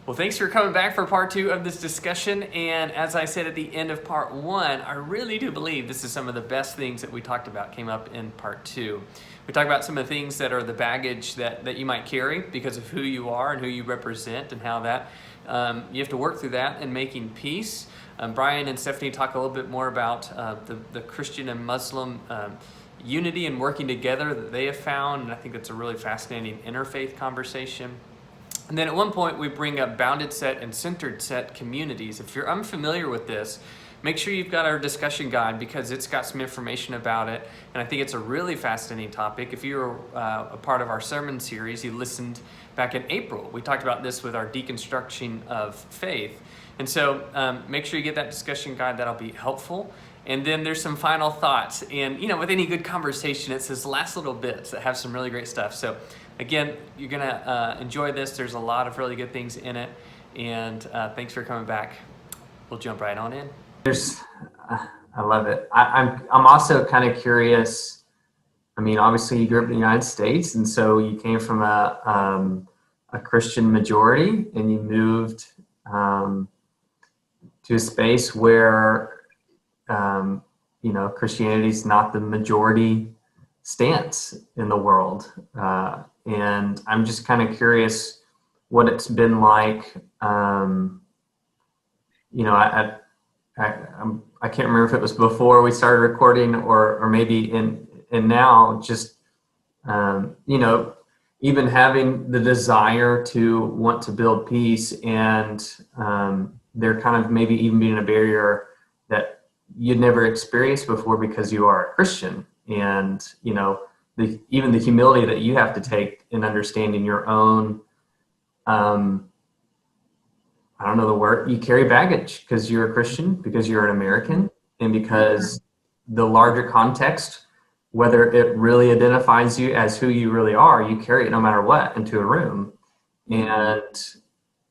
Well, thanks for coming back for part two of this discussion. And as I said at the end of part one, I really do believe this is some of the best things that we talked about came up in part two. We talked about some of the things that are the baggage that you might carry because of who you are and who you represent, and how that you have to work through that and making peace. Bryan and Stephanie talk a little bit more about the Christian and Muslim unity and working together that they have found, and I think that's a really fascinating interfaith conversation. And then at one point we bring up bounded set and centered set communities. If you're unfamiliar with this, make sure you've got our discussion guide because it's got some information about it. And I think it's a really fascinating topic. If you're a part of our sermon series, you listened back in April. We talked about this with our deconstruction of faith. And so make sure you get that discussion guide. That'll be helpful. And then there's some final thoughts. And with any good conversation, it's those last little bits that have some really great stuff. So again, you're going to enjoy this. There's a lot of really good things in it. And thanks for coming back. We'll jump right on in. I love it. I'm also kind of curious. I mean, obviously you grew up in the United States, and so you came from a Christian majority, and you moved to a space where Christianity is not the majority stance in the world. And I'm just kind of curious what it's been like. I can't remember if it was before we started recording or maybe in now, just, even having the desire to want to build peace, and there kind of maybe even being a barrier that you'd never experienced before because you are a Christian. And, even the humility that you have to take in understanding your own, I don't know the word, you carry baggage because you're a Christian, because you're an American, and because the larger context, whether it really identifies you as who you really are, you carry it no matter what into a room. And,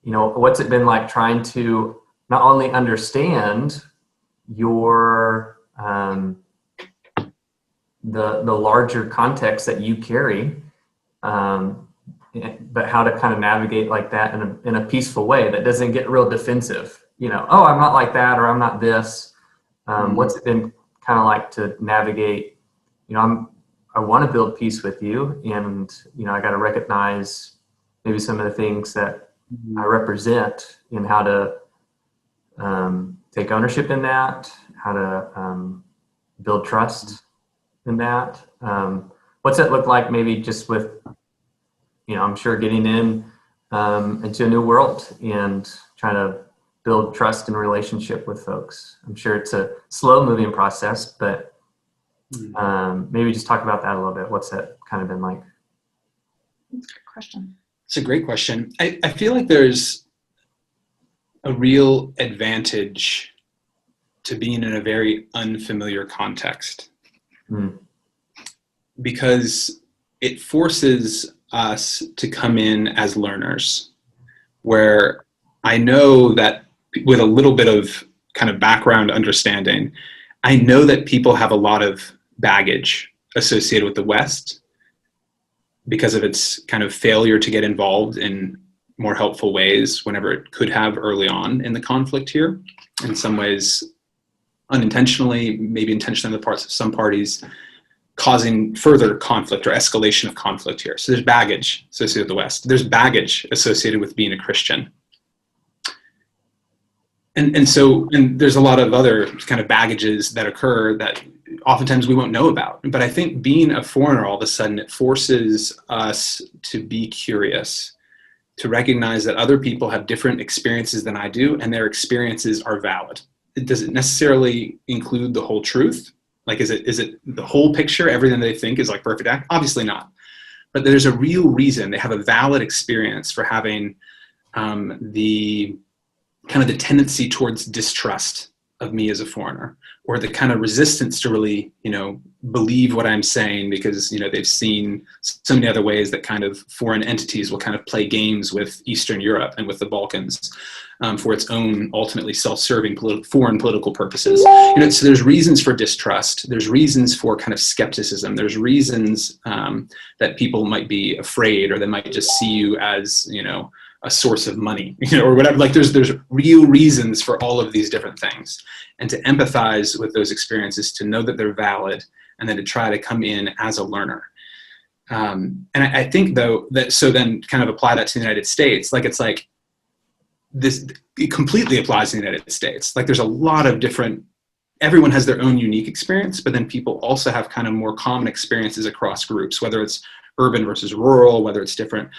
what's it been like trying to not only understand your, the larger context that you carry, but how to kind of navigate like that in a peaceful way that doesn't get real defensive. Oh, I'm not like that, or I'm not this. What's it been kind of like to navigate? I want to build peace with you, and I got to recognize maybe some of the things that I represent, and how to take ownership in that, how to build trust in that. What's that look like maybe just with, I'm sure getting into a new world and trying to build trust and relationship with folks. I'm sure it's a slow moving process, but maybe just talk about that a little bit. What's that kind of been like? That's a good question. It's a great question. I feel like there's a real advantage to being in a very unfamiliar context, because it forces us to come in as learners, where I know that with a little bit of kind of background understanding, I know that people have a lot of baggage associated with the West because of its kind of failure to get involved in more helpful ways whenever it could have early on in the conflict here. In some ways, unintentionally, maybe intentionally on the parts of some parties, causing further conflict or escalation of conflict here. So there's baggage associated with the West. There's baggage associated with being a Christian. And so there's a lot of other kind of baggages that occur that oftentimes we won't know about. But I think being a foreigner, all of a sudden, it forces us to be curious, to recognize that other people have different experiences than I do, and their experiences are valid. Does it necessarily include the whole truth? Like, is it the whole picture? Everything they think is like perfect act? Obviously not. But there's a real reason. They have a valid experience for having the kind of the tendency towards distrust of me as a foreigner, or the kind of resistance to really, believe what I'm saying because, they've seen so many other ways that kind of foreign entities will kind of play games with Eastern Europe and with the Balkans for its own ultimately self-serving foreign political purposes. So there's reasons for distrust. There's reasons for kind of skepticism. There's reasons that people might be afraid, or they might just see you as, a source of money, or whatever. Like there's real reasons for all of these different things, and to empathize with those experiences, to know that they're valid, and then to try to come in as a learner. And I think though that, so then kind of apply that to the United States, like it's like this, it completely applies to the United States. Like there's a lot of different, everyone has their own unique experience, but then people also have kind of more common experiences across groups, whether it's urban versus rural, whether it's different,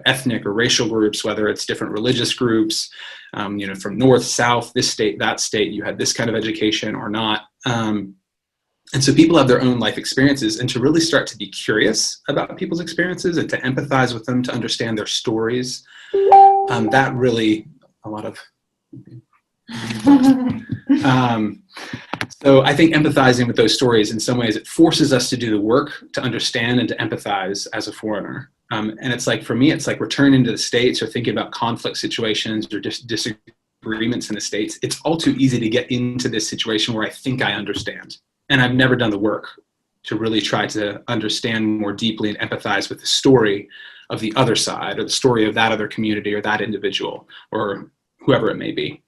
ethnic or racial groups, whether it's different religious groups, from north, south, this state, that state, you had this kind of education or not. And so people have their own life experiences, and to really start to be curious about people's experiences and to empathize with them, to understand their stories, that really, a lot of, so I think empathizing with those stories, in some ways, it forces us to do the work to understand and to empathize as a foreigner. And it's like, for me, it's like returning to the States or thinking about conflict situations or just disagreements in the States. It's all too easy to get into this situation where I think I understand. And I've never done the work to really try to understand more deeply and empathize with the story of the other side, or the story of that other community or that individual or whoever it may be.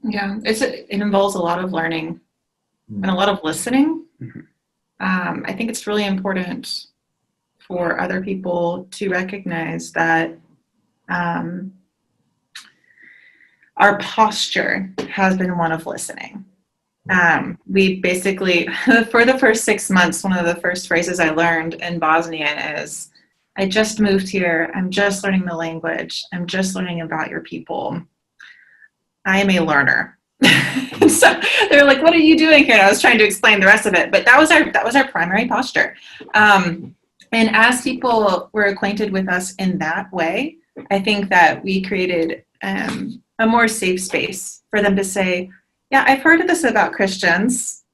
Yeah, it involves a lot of learning and a lot of listening. Mm-hmm. I think it's really important for other people to recognize that our posture has been one of listening. We basically, for the first 6 months, one of the first phrases I learned in Bosnian is, I just moved here, I'm just learning the language, I'm just learning about your people. I am a learner. So they're like, what are you doing here? And I was trying to explain the rest of it, but that was our primary posture. And as people were acquainted with us in that way, I think that we created a more safe space for them to say, yeah, I've heard of this about Christians, ...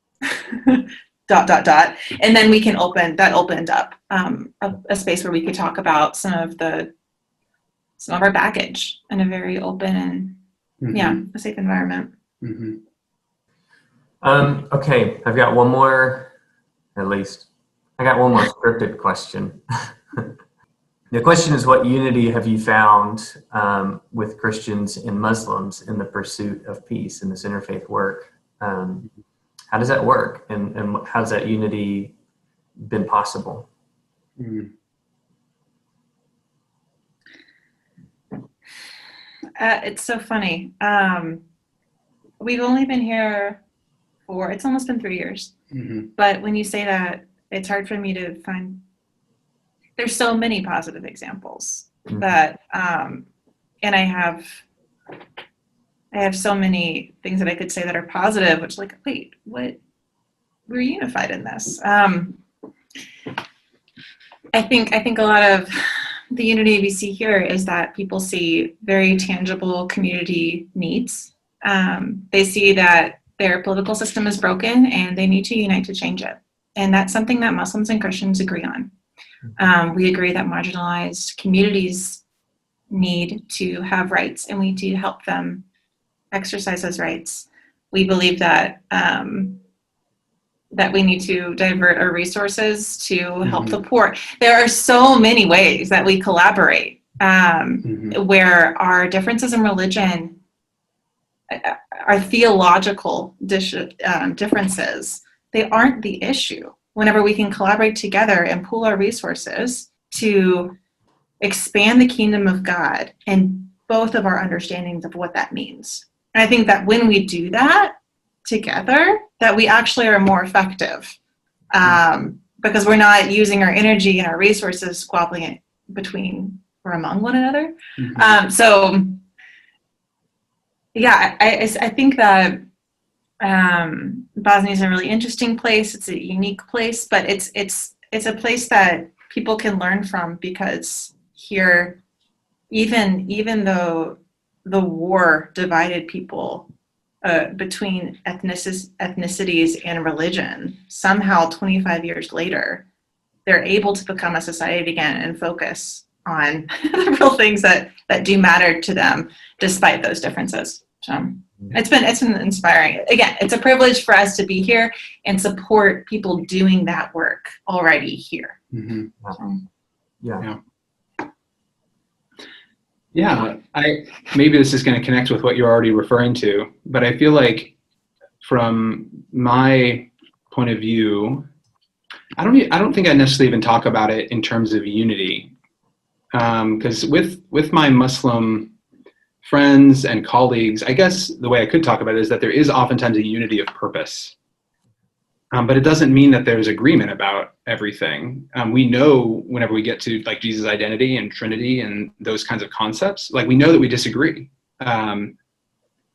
And then we can opened up a space where we could talk about some of our baggage in a very open and a safe environment. Mm-hmm. Okay, I've got one more, at least. I got one more scripted question. The question is, what unity have you found with Christians and Muslims in the pursuit of peace in this interfaith work? How does that work? And how has that unity been possible? Mm-hmm. It's so funny. We've only been here it's almost been 3 years. Mm-hmm. But when you say that, it's hard for me to find, there's so many positive examples that, and I have so many things that I could say that are positive, which like, wait, what? We're unified in this. I think a lot of the unity we see here is that people see very tangible community needs. They see that their political system is broken and they need to unite to change it. And that's something that Muslims and Christians agree on. We agree that marginalized communities need to have rights, and we need to help them exercise those rights. We believe that that we need to divert our resources to help the poor. There are so many ways that we collaborate, where our differences in religion, our theological differences, they aren't the issue. Whenever we can collaborate together and pool our resources to expand the kingdom of God and both of our understandings of what that means. And I think that when we do that together, that we actually are more effective, because we're not using our energy and our resources squabbling it between or among one another. So yeah, I think that Bosnia is a really interesting place. It's a unique place, but it's a place that people can learn from, because here, even though the war divided people between ethnicities and religion, somehow 25 years later, they're able to become a society again and focus on the real things that do matter to them, despite those differences. So it's been inspiring. Again, it's a privilege for us to be here and support people doing that work already here. Mm-hmm. So. Yeah. Yeah, maybe this is going to connect with what you're already referring to, but I feel like from my point of view, I don't think I necessarily even talk about it in terms of unity, because with my Muslim friends and colleagues, I guess the way I could talk about it is that there is oftentimes a unity of purpose. But it doesn't mean that there's agreement about everything. We know whenever we get to like Jesus' identity and Trinity and those kinds of concepts, like we know that we disagree. And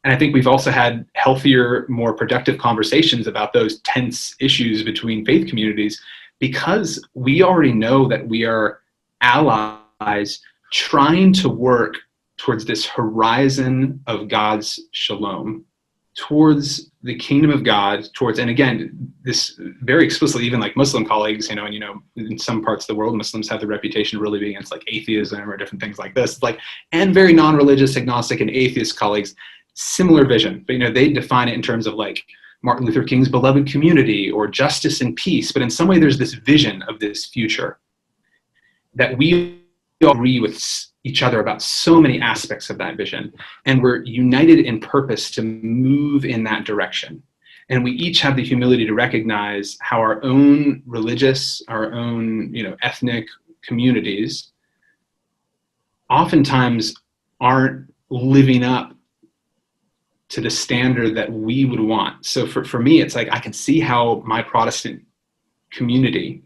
I think we've also had healthier, more productive conversations about those tense issues between faith communities because we already know that we are allies trying to work towards this horizon of God's shalom, towards the kingdom of God, towards, and again, this very explicitly, even like Muslim colleagues, and in some parts of the world, Muslims have the reputation of really being against like atheism or different things like this, and very non-religious, agnostic, and atheist colleagues, similar vision, but they define it in terms of like Martin Luther King's beloved community or justice and peace, but in some way there's this vision of this future that we all agree with each other about so many aspects of that vision, and we're united in purpose to move in that direction. And we each have the humility to recognize how our own religious, our own ethnic communities oftentimes aren't living up to the standard that we would want. So for me, it's like I can see how my Protestant community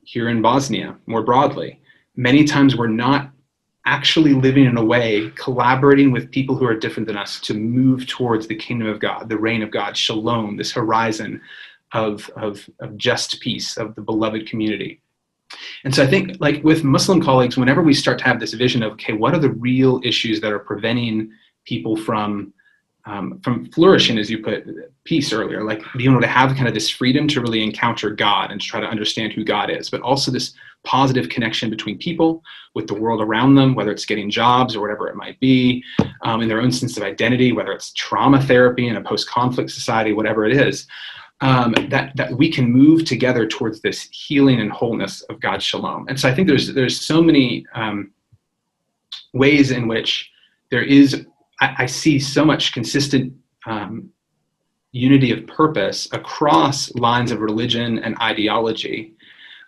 here in Bosnia, more broadly, many times we're not actually living in a way, collaborating with people who are different than us to move towards the kingdom of God, the reign of God, shalom, this horizon of just peace, of the beloved community. And so I think like with Muslim colleagues, whenever we start to have this vision of, okay, what are the real issues that are preventing people from flourishing, as you put peace earlier, like being able to have kind of this freedom to really encounter God and to try to understand who God is, but also this positive connection between people with the world around them, whether it's getting jobs or whatever it might be, in their own sense of identity, whether it's trauma therapy in a post-conflict society, whatever it is, that we can move together towards this healing and wholeness of God's shalom. And so I think there's so many ways in which there is, I see so much consistent unity of purpose across lines of religion and ideology.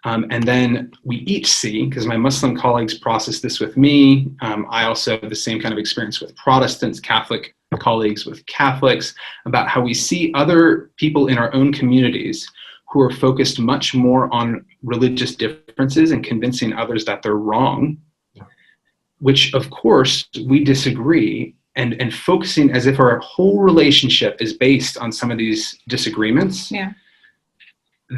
And then we each see, because my Muslim colleagues process this with me, I also have the same kind of experience with Protestants, Catholic colleagues with Catholics, about how we see other people in our own communities who are focused much more on religious differences and convincing others that they're wrong, which of course we disagree, and focusing as if our whole relationship is based on some of these disagreements. Yeah.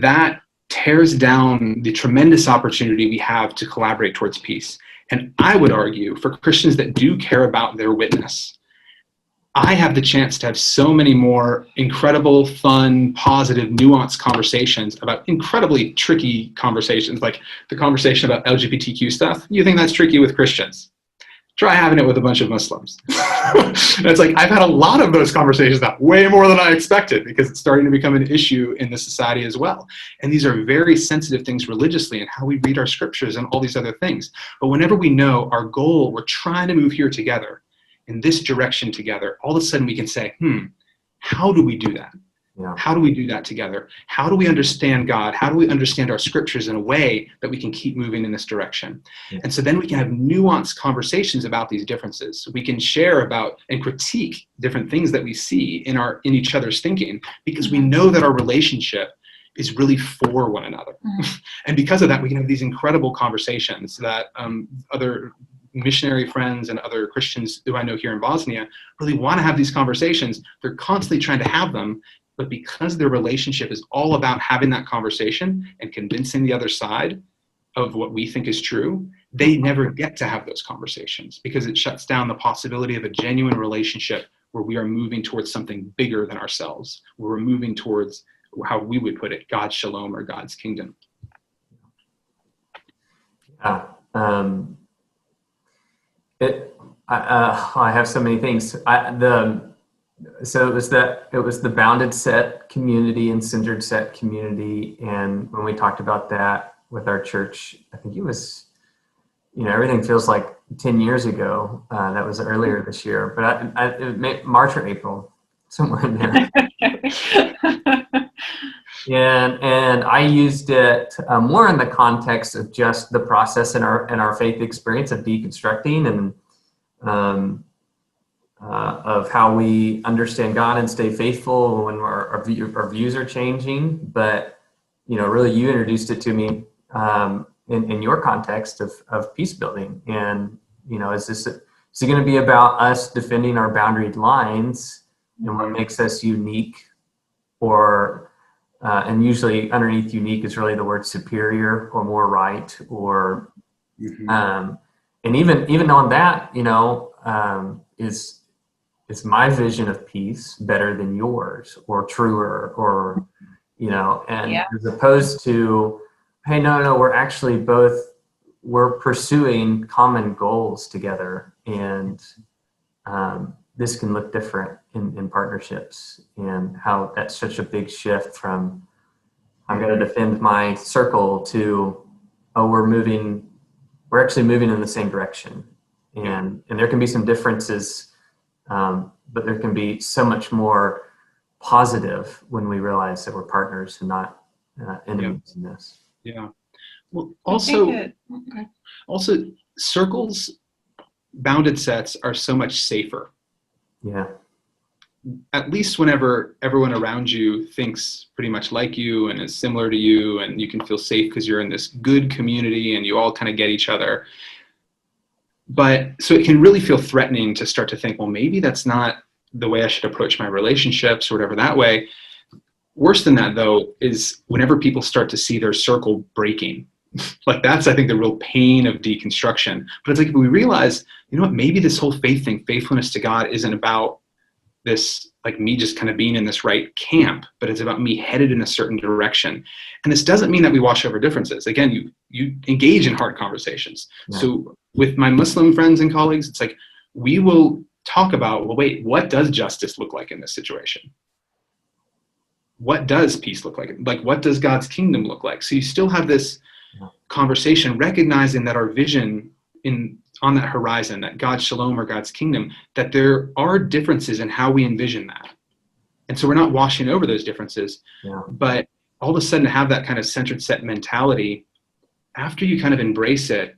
That tears down the tremendous opportunity we have to collaborate towards peace. And I would argue for Christians that do care about their witness, I have the chance to have so many more incredible, fun, positive, nuanced conversations about incredibly tricky conversations, like the conversation about LGBTQ stuff. You think that's tricky with Christians? Try having it with a bunch of Muslims. It's like, I've had a lot of those conversations now, way more than I expected, because it's starting to become an issue in the society as well. And these are very sensitive things religiously and how we read our scriptures and all these other things. But whenever we know our goal, we're trying to move here together, in this direction together, all of a sudden we can say, how do we do that? Yeah. How do we do that together? How do we understand God? How do we understand our scriptures in a way that we can keep moving in this direction? Yeah. And so then we can have nuanced conversations about these differences. We can share about and critique different things that we see in each other's thinking, because we know that our relationship is really for one another. And because of that, we can have these incredible conversations that other missionary friends and other Christians who I know here in Bosnia really want to have these conversations. They're constantly trying to have them, but because their relationship is all about having that conversation and convincing the other side of what we think is true, they never get to have those conversations, because it shuts down the possibility of a genuine relationship where we are moving towards something bigger than ourselves, where we're moving towards, how we would put it, God's shalom or God's kingdom. Yeah. I have so many things. So it was the bounded set community and centered set community. And when we talked about that with our church, I think it was everything feels like 10 years ago. That was earlier this year, but March or April, somewhere in there. And I used it more in the context of just the process in our faith experience of deconstructing and of how we understand God and stay faithful when our views are changing. But really, you introduced it to me in your context of peace building. And is it going to be about us defending our boundaried lines and what makes us unique, or and usually underneath unique is really the word superior or more right, or and even on that, is my vision of peace better than yours, or truer, or and as opposed to, hey, no, we're pursuing common goals together, and this can look different in partnerships, and how that's such a big shift from I'm going to defend my circle to, oh, we're actually moving in the same direction, and there can be some differences, but there can be so much more positive when we realize that we're partners and not enemies in this. Yeah. Well, also circles, bounded sets are so much safer. Yeah. At least whenever everyone around you thinks pretty much like you and is similar to you, and you can feel safe because you're in this good community and you all kind of get each other. But so it can really feel threatening to start to think, well, maybe that's not the way I should approach my relationships or whatever that way. Worse than that, though, is whenever people start to see their circle breaking. Like, that's, I think, the real pain of deconstruction. But it's like, if we realize, what, maybe this whole faith thing, faithfulness to God, isn't about this, like, me just kind of being in this right camp, but it's about me headed in a certain direction. And this doesn't mean that we wash over differences. Again, you engage in hard conversations. Yeah. So with my Muslim friends and colleagues, it's like, we will talk about, well, wait, what does justice look like in this situation? What does peace look like? Like, what does God's kingdom look like? So you still have this conversation, recognizing that our vision on that horizon, that God's shalom or God's kingdom, that there are differences in how we envision that. And so we're not washing over those differences, but all of a sudden to have that kind of centered set mentality, after you kind of embrace it,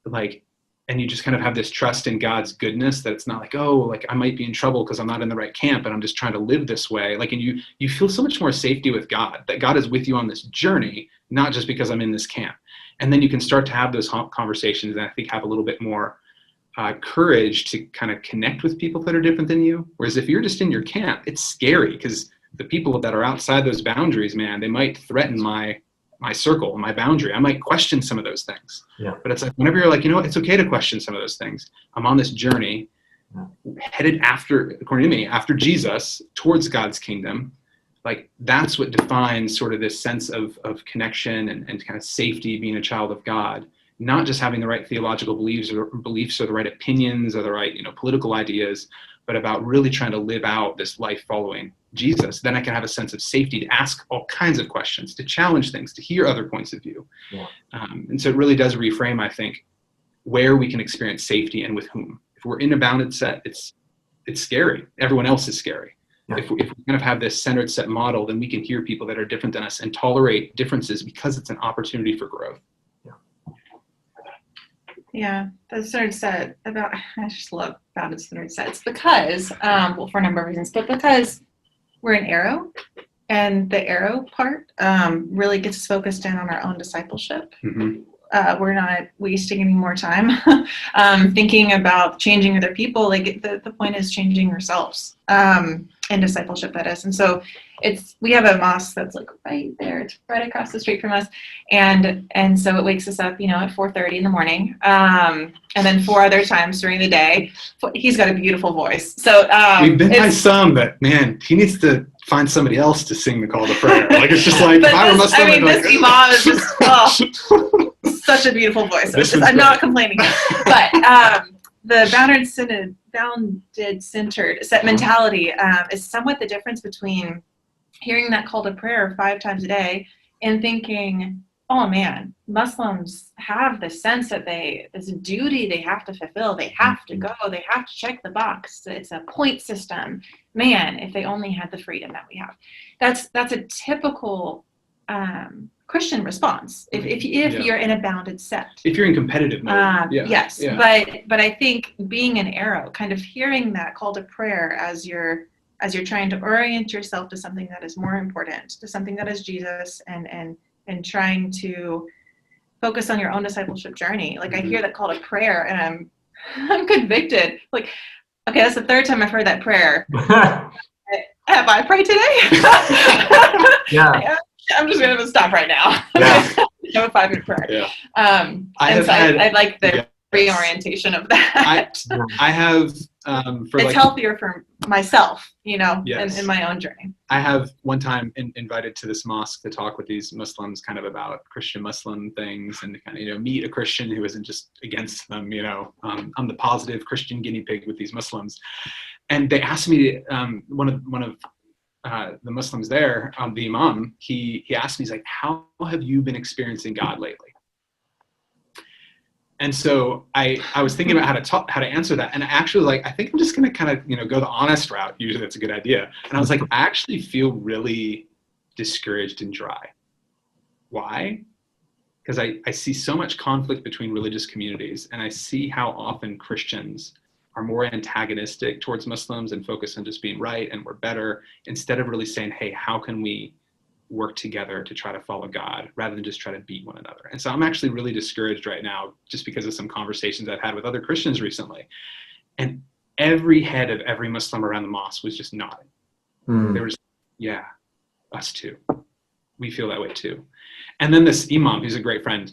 like, and you just kind of have this trust in God's goodness, that it's not like, oh, like I might be in trouble because I'm not in the right camp and I'm just trying to live this way. Like, and you feel so much more safety with God, that God is with you on this journey, not just because I'm in this camp. And then you can start to have those conversations, and I think have a little bit more courage to kind of connect with people that are different than you. Whereas if you're just in your camp, it's scary because the people that are outside those boundaries, man, they might threaten my circle, my boundary. I might question some of those things. Yeah. But it's like, whenever you're like, it's okay to question some of those things. I'm on this journey headed according to me, after Jesus, towards God's kingdom. Like, that's what defines sort of this sense of connection and kind of safety, being a child of God, not just having the right theological beliefs or the right opinions or the right, political ideas, but about really trying to live out this life following Jesus. Then I can have a sense of safety to ask all kinds of questions, to challenge things, to hear other points of view. Yeah. And so it really does reframe, I think, where we can experience safety and with whom. If we're in a bounded set, it's scary. Everyone else is scary. Yeah. If we kind of have this centered set model, then we can hear people that are different than us and tolerate differences because it's an opportunity for growth. Yeah, the centered set, I just love bounded centered sets because, for a number of reasons, but because we're an arrow, and the arrow part really gets us focused in on our own discipleship. Mm-hmm. We're not wasting any more time thinking about changing other people. Like, the point is changing ourselves in discipleship, that is. And so we have a mosque that's like right there. It's right across the street from us. And so it wakes us up, at 4:30 in the morning. And then 4 other times during the day. He's got a beautiful voice. So we've been by some that, man, he needs to find somebody else to sing the call to prayer. Like, it's just like, this imam is just such a beautiful voice. I'm not complaining. But the bounded centered set mentality is somewhat the difference between hearing that call to prayer 5 times a day and thinking, oh man, Muslims have the sense that it's a duty they have to fulfill. They have to go. They have to check the box. It's a point system. Man, if they only had the freedom that we have. That's a typical Christian response. If you're in a bounded set. If you're in competitive mode. Yes. Yeah. But I think being an arrow, kind of hearing that call to prayer as you're trying to orient yourself to something that is more important, to something that is Jesus, and trying to focus on your own discipleship journey. Like I hear that call to prayer and I'm convicted. Like, okay, that's the third time I've heard that prayer. Have I prayed today? Yeah. I'm just gonna stop right now. Yeah. I have a 5-minute prayer. Yeah. I like the reorientation of that. I have it's healthier for myself, Yes. in my own journey. I have one time invited to this mosque to talk with these Muslims kind of about Christian Muslim things and to kind of, meet a Christian who isn't just against them, I'm the positive Christian guinea pig with these Muslims. And they asked me, one of the Muslims there, the Imam, he asked me, he's like, how have you been experiencing God lately? And so I was thinking about how to answer that. And I actually was like, I think I'm just going to kind of, go the honest route. Usually that's a good idea. And I was like, I actually feel really discouraged and dry. Why? Because I see so much conflict between religious communities, and I see how often Christians are more antagonistic towards Muslims and focus on just being right and we're better, instead of really saying, hey, how can we work together to try to follow God rather than just try to beat one another. And so I'm actually really discouraged right now just because of some conversations I've had with other Christians recently. And every head of every Muslim around the mosque was just nodding. There was, yeah, us too. We feel that way too. And then this Imam, who's a great friend,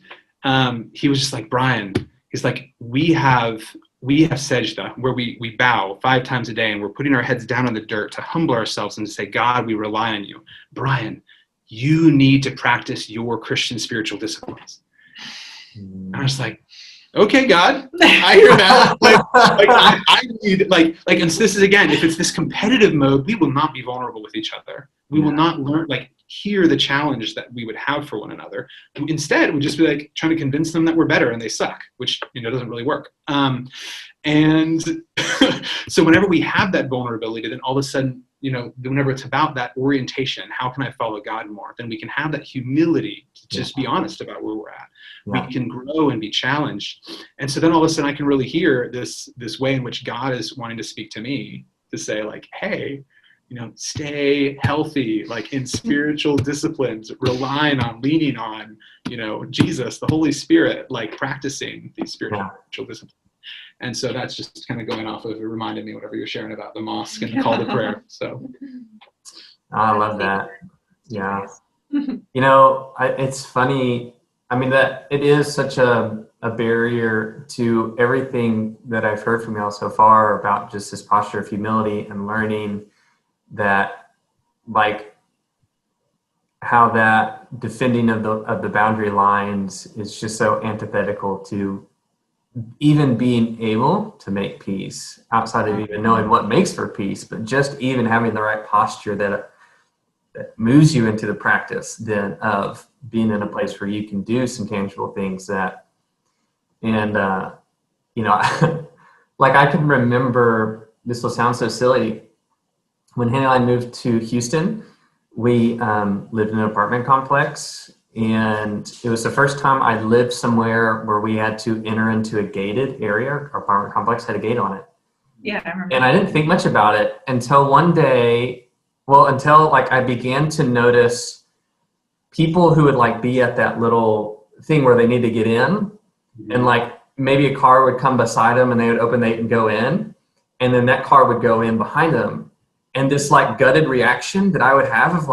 he was just like, Bryan, he's like, we have sajda, where we bow 5 times a day and we're putting our heads down on the dirt to humble ourselves and to say, God, we rely on you. Bryan, you need to practice your Christian spiritual disciplines. And I was like, okay, God, I hear that. I need, and so this is, again, if it's this competitive mode, we will not be vulnerable with each other. We will not learn, hear the challenge that we would have for one another. Instead, we'd just be trying to convince them that we're better and they suck, which, doesn't really work. And so whenever we have that vulnerability, then all of a sudden, whenever it's about that orientation, how can I follow God more? Then we can have that humility to just be honest about where we're at. We can grow and be challenged. And so then all of a sudden I can really hear this way in which God is wanting to speak to me to say hey, stay healthy, in spiritual disciplines, relying on, leaning on, Jesus, the Holy Spirit, practicing these spiritual disciplines. And so that's just kind of going off of, it reminded me whatever you're sharing about the mosque and the call to prayer. So I love that. Yeah. It's funny. I mean, that it is such a barrier to everything that I've heard from y'all so far about just this posture of humility and learning that, how that defending of the boundary lines is just so antithetical to even being able to make peace, outside of even knowing what makes for peace, but just even having the right posture that moves you into the practice then of being in a place where you can do some tangible things that, and I can remember, this will sound so silly, when Hannah and I moved to Houston, we lived in an apartment complex, and it was the first time I lived somewhere where we had to enter into a gated area. Our apartment complex had a gate on it. Yeah, I remember. And I didn't think much about it until one day, until I began to notice people who would be at that little thing where they need to get in, and maybe a car would come beside them and they would open the gate and go in, and then that car would go in behind them. And this gutted reaction that I would have of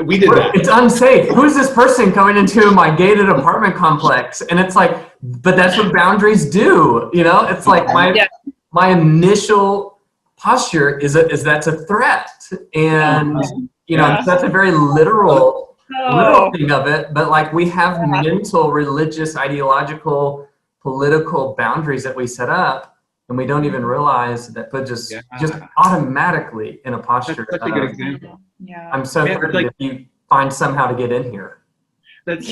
we did that. It's unsafe. Who is this person coming into my gated apartment complex? And it's but that's what boundaries do. It's my initial posture is that's a threat. And, that's a very literal thing of it. But we have mental, religious, ideological, political boundaries that we set up. And we don't even realize that puts us just automatically in a posture. That's such a good example. Yeah. I'm so afraid that if you find somehow to get in here. That's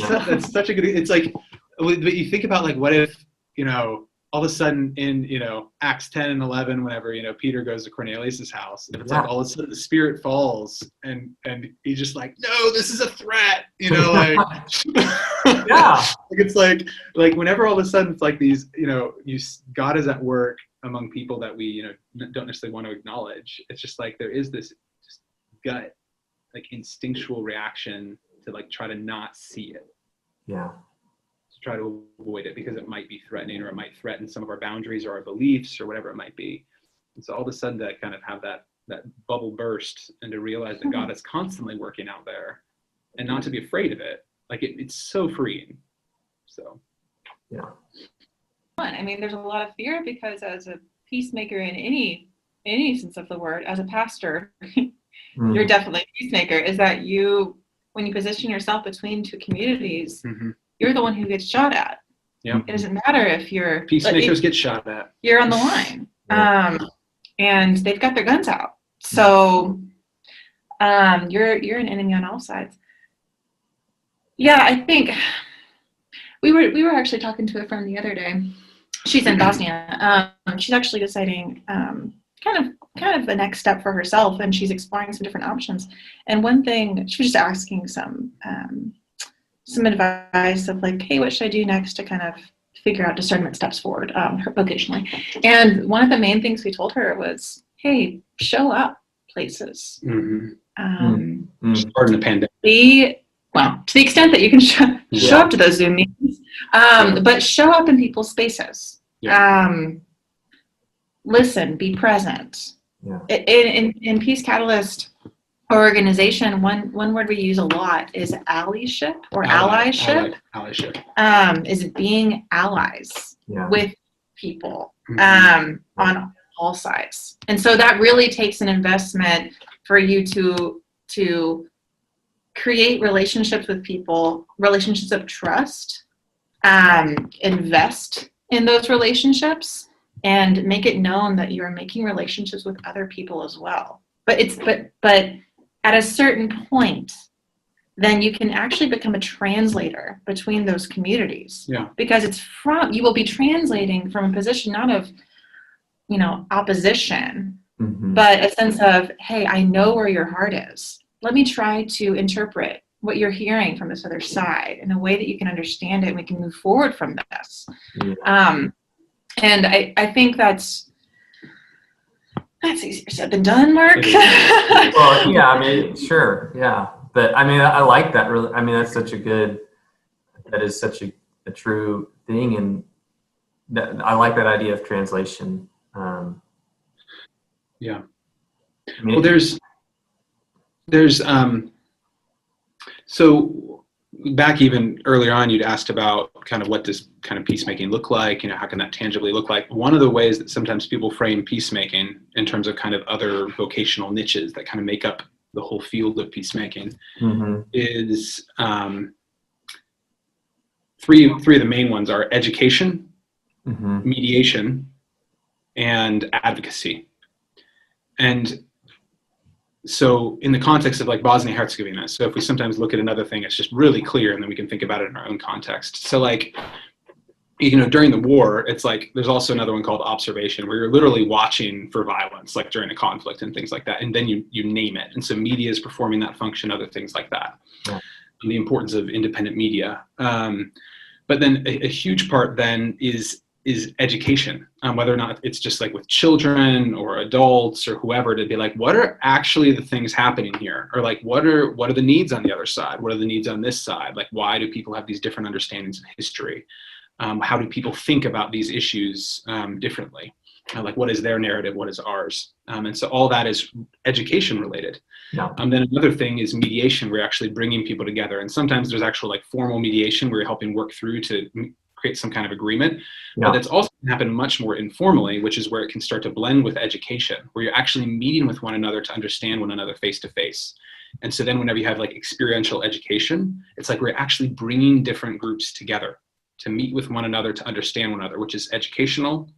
such a good. It's like, but you think about like, what if, all of a sudden in, Acts 10 and 11, whenever, Peter goes to Cornelius's house, and it's like all of a sudden the Spirit falls and he's just like, no, this is a threat, like, Yeah. like it's like whenever all of a sudden it's like these, God is at work among people that we, don't necessarily want to acknowledge. It's just like, there is this just gut, like instinctual reaction to like try to not see it. Yeah. Try to avoid it because it might be threatening, or it might threaten some of our boundaries or our beliefs or whatever it might be. And so all of a sudden to kind of have that bubble burst and to realize that God is constantly working out there and not to be afraid of it. Like it's so freeing. So, yeah. I mean, there's a lot of fear because as a peacemaker in any sense of the word, as a pastor, you're definitely a peacemaker, is that when you position yourself between two communities, you're the one who gets shot at. Yeah. It doesn't matter if you're peacemakers get shot at. You're on the line. And they've got their guns out. So you're an enemy on all sides. Yeah, I think we were actually talking to a friend the other day. She's in Bosnia. She's actually deciding kind of the next step for herself, and she's exploring some different options. And one thing, she was just asking some advice of like, hey, what should I do next to kind of figure out discernment steps forward vocationally. And one of the main things we told her was, hey, show up places. Pardon the pandemic. To the extent that you can show up to those Zoom meetings, but show up in people's spaces. Listen, be present. In Peace Catalyst organization, one word we use a lot is allyship or allyship. Allyship. Is being allies with people on all sides. And so that really takes an investment for you to create relationships with people, relationships of trust, invest in those relationships, and make it known that you are making relationships with other people as well. But at a certain point, then you can actually become a translator between those communities. Because you will be translating from a position not of, opposition, but a sense of, hey, I know where your heart is. Let me try to interpret what you're hearing from this other side in a way that you can understand it, and we can move forward from this. And I think that's easier said than done, Mark. Well, yeah, I mean, sure, yeah. But I mean, I like that really. I mean, that is such a true thing. And I like that idea of translation. I mean, well, there's so back even earlier on, you'd asked about kind of what does kind of peacemaking look like, how can that tangibly look like? One of the ways that sometimes people frame peacemaking in terms of kind of other vocational niches that kind of make up the whole field of peacemaking is three of the main ones are education, mediation, and advocacy. And so in the context of like Bosnia-Herzegovina, so if we sometimes look at another thing, it's just really clear, and then we can think about it in our own context. So like, during the war, it's like, there's also another one called observation, where you're literally watching for violence, like during a conflict and things like that. And then you name it. And so media is performing that function, other things like that. And the importance of independent media. But then a huge part then is education, whether or not it's just like with children or adults or whoever, to be like, what are actually the things happening here? Or like, what are the needs on the other side? What are the needs on this side? Like, why do people have these different understandings of history? How do people think about these issues differently? Like, what is their narrative? What is ours? And so all that is education related. Then another thing is mediation. We're actually bringing people together. And sometimes there's actual like formal mediation where you're helping work through to create some kind of agreement. But that's also happened much more informally, which is where it can start to blend with education, where you're actually meeting with one another to understand one another face to face. And so then whenever you have like experiential education, it's like we're actually bringing different groups together to meet with one another, to understand one another, which is educational,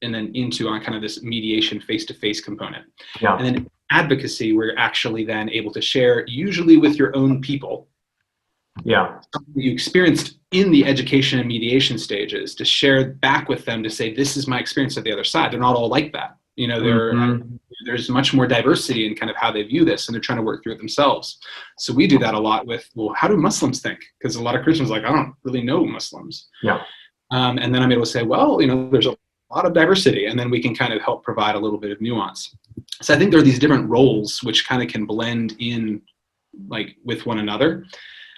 and then into on kind of this mediation face-to-face component. And then advocacy where you're actually then able to share, usually with your own people, something you experienced in the education and mediation stages, to share back with them, to say, this is my experience of the other side. They're not all like that. You know, there's much more diversity in kind of how they view this, and they're trying to work through it themselves. So we do that a lot with, well, how do Muslims think? Because a lot of Christians are like, I don't really know Muslims. And then I'm able to say, well, you know, there's a lot of diversity, and then we can kind of help provide a little bit of nuance. So I think there are these different roles which kind of can blend in like with one another.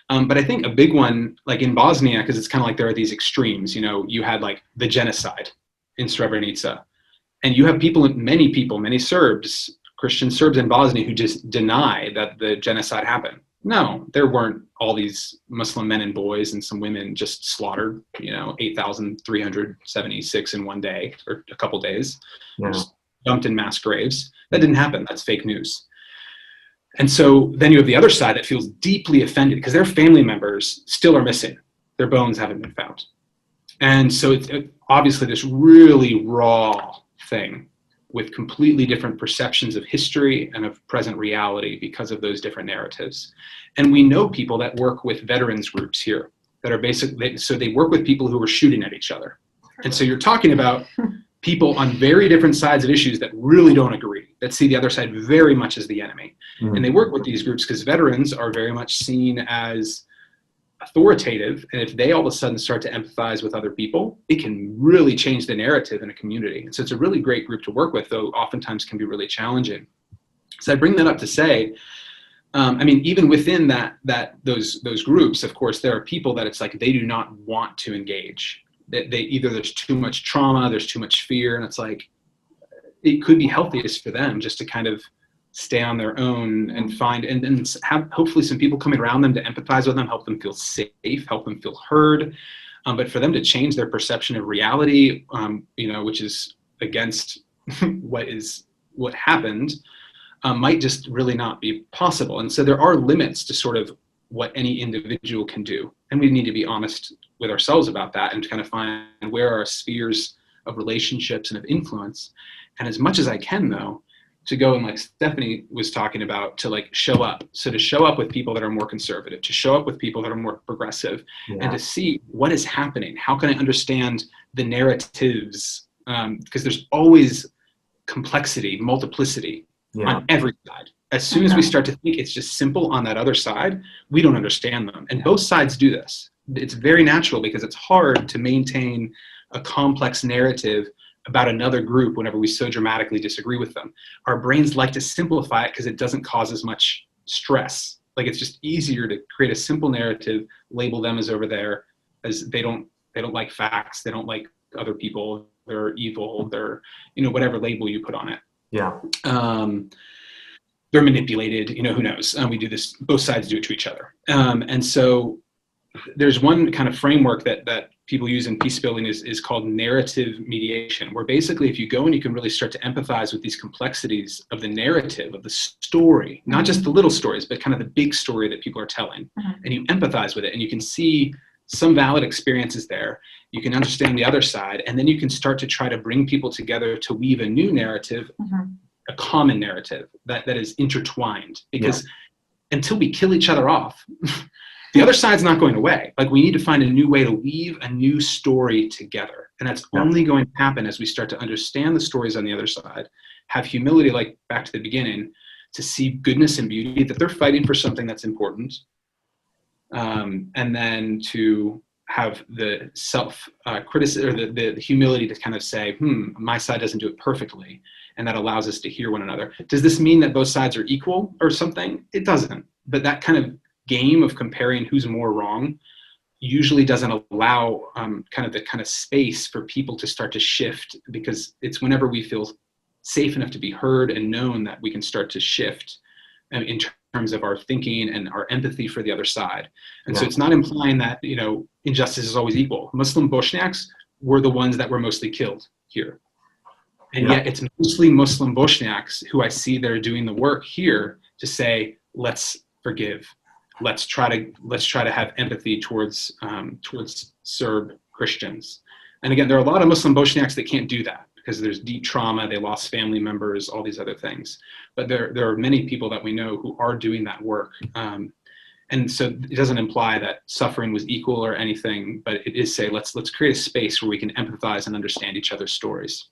But I think a big one, like in Bosnia, because it's kind of like there are these extremes, you know, you had like the genocide in Srebrenica, and you have many Serbs, Christian Serbs in Bosnia, who just deny that the genocide happened. No, there weren't all these Muslim men and boys and some women just slaughtered, you know, 8,376 in one day or a couple days, just dumped in mass graves. That didn't happen. That's fake news. And so then you have the other side that feels deeply offended because their family members still are missing. Their bones haven't been found. And so it's obviously this really raw thing with completely different perceptions of history and of present reality because of those different narratives. And we know people that work with veterans groups here that are so they work with people who are shooting at each other. And so you're talking about people on very different sides of issues that really don't agree, that see the other side very much as the enemy. And they work with these groups because veterans are very much seen as authoritative, and if they all of a sudden start to empathize with other people, it can really change the narrative in a community. And so it's a really great group to work with, though oftentimes can be really challenging. So I bring that up to say, I mean, even within those groups, of course, there are people that it's like they do not want to engage. They either there's too much trauma, there's too much fear, and it's like it could be healthiest for them just to kind of stay on their own and find and have hopefully some people coming around them to empathize with them, help them feel safe, help them feel heard. But for them to change their perception of reality, you know, which is against what happened, might just really not be possible. And so there are limits to sort of what any individual can do. And we need to be honest with ourselves about that and kind of find where are our spheres of relationships and of influence. And as much as I can, though, to go and, like Stephanie was talking about, to like show up. So to show up with people that are more conservative, to show up with people that are more progressive, and to see what is happening. How can I understand the narratives? Because there's always complexity, multiplicity on every side. As soon as we start to think it's just simple on that other side, we don't understand them. And both sides do this. It's very natural because it's hard to maintain a complex narrative about another group whenever we so dramatically disagree with them. Our brains like to simplify it because it doesn't cause as much stress. Like it's just easier to create a simple narrative, label them as over there, as they don't like facts, they don't like other people, they're evil, they're, you know, whatever label you put on it. They're manipulated, you know, who knows? We do this, both sides do it to each other. And so there's one kind of framework that people use in peace building is called narrative mediation, where basically if you go and you can really start to empathize with these complexities of the narrative, of the story, not just the little stories, but kind of the big story that people are telling, and you empathize with it, and you can see some valid experiences there, you can understand the other side, and then you can start to try to bring people together to weave a new narrative, a common narrative that is intertwined, because until we kill each other off, the other side's not going away. Like we need to find a new way to weave a new story together. And that's only going to happen as we start to understand the stories on the other side, have humility, like back to the beginning, to see goodness and beauty, that they're fighting for something that's important. And then to have the self-criticism, or the humility to kind of say, my side doesn't do it perfectly. And that allows us to hear one another. Does this mean that both sides are equal or something? It doesn't. But that kind of game of comparing who's more wrong usually doesn't allow kind of space for people to start to shift, because it's whenever we feel safe enough to be heard and known that we can start to shift in terms of our thinking and our empathy for the other side. And so it's not implying that, you know, injustice is always equal. Muslim Bosniaks were the ones that were mostly killed here. And yet it's mostly Muslim Bosniaks who I see that are doing the work here to say, let's forgive. Let's try to have empathy towards Serb Christians. And again, there are a lot of Muslim Bosniaks that can't do that because there's deep trauma, they lost family members, all these other things. But there are many people that we know who are doing that work. And so it doesn't imply that suffering was equal or anything, but it is say, let's create a space where we can empathize and understand each other's stories.